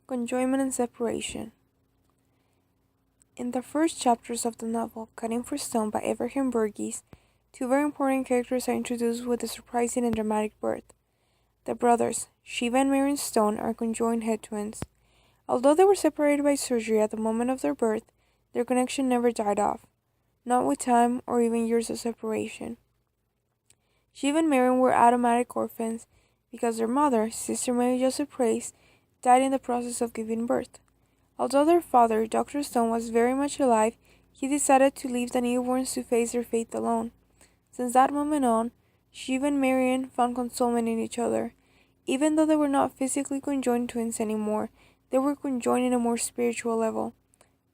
Conjointment and Separation. In the first chapters of the novel, Cutting for Stone by Abraham Burgess, two very important characters are introduced with a surprising and dramatic birth. The brothers, Shiva and Marion Stone, are conjoined head twins. Although they were separated by surgery at the moment of their birth, their connection never died off, not with time or even years of separation. Shiva and Marion were automatic orphans because their mother, Sister Mary Joseph Price, died in the process of giving birth. Although their father, Dr. Stone, was very much alive, he decided to leave the newborns to face their fate alone. Since that moment on, Shiva and Marion found consolement in each other. Even though they were not physically conjoined twins anymore, they were conjoined in a more spiritual level.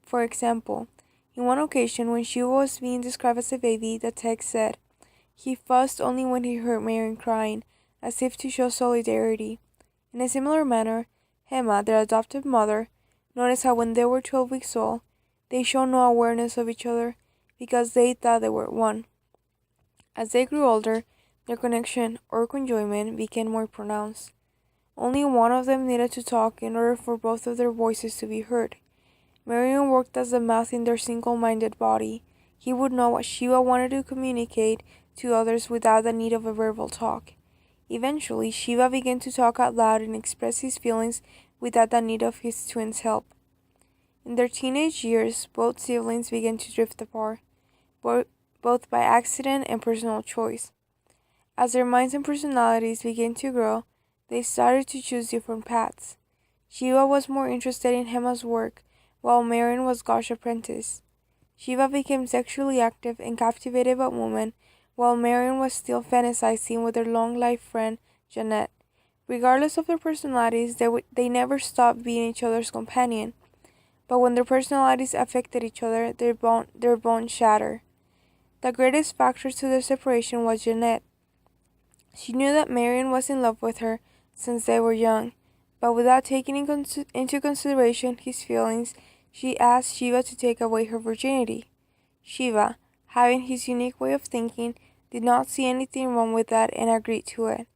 For example, in one occasion when Shiva was being described as a baby, the text said, "He fussed only when he heard Marion crying, as if to show solidarity." In a similar manner, Emma, their adopted mother, noticed how when they were 12 weeks old, they showed no awareness of each other because they thought they were one. As they grew older, their connection, or conjointment, became more pronounced. Only one of them needed to talk in order for both of their voices to be heard. Marion worked as the mouth in their single-minded body. He would know what Shiva wanted to communicate to others without the need of a verbal talk. Eventually, Shiva began to talk out loud and express his feelings without the need of his twins' help. In their teenage years, both siblings began to drift apart, both by accident and personal choice. As their minds and personalities began to grow, they started to choose different paths. Shiva was more interested in Hema's work, while Marion was God's apprentice. Shiva became sexually active and captivated by women, while Marion was still fantasizing with her long-life friend, Jeanette. Regardless of their personalities, they never stopped being each other's companion. But when their personalities affected each other, their bond shattered. The greatest factor to their separation was Jeanette. She knew that Marion was in love with her since they were young, but without taking into consideration his feelings, she asked Shiva to take away her virginity. Shiva, having his unique way of thinking, did not see anything wrong with that and agreed to it.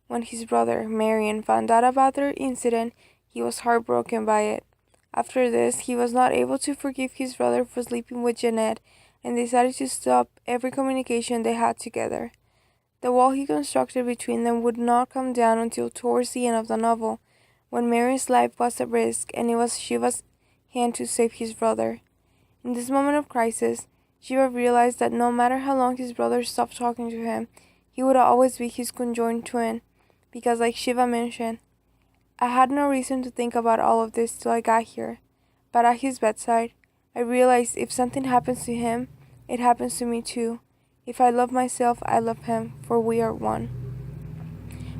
When his brother, Marion, found out about their incident, he was heartbroken by it. After this, he was not able to forgive his brother for sleeping with Jeanette and decided to stop every communication they had together. The wall he constructed between them would not come down until towards the end of the novel, when Marion's life was at risk and it was Shiva's hand to save his brother. In this moment of crisis, Shiva realized that no matter how long his brother stopped talking to him, he would always be his conjoined twin, because like Shiva mentioned, "I had no reason to think about all of this till I got here, but at his bedside, I realized if something happens to him, it happens to me too. If I love myself, I love him, for we are one."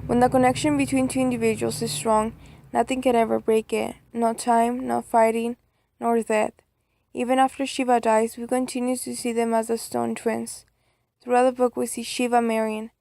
When the connection between two individuals is strong, nothing can ever break it, no time, no fighting, nor death. Even after Shiva dies, we continue to see them as the Stone twins. Throughout the book, we see Shiva Marion,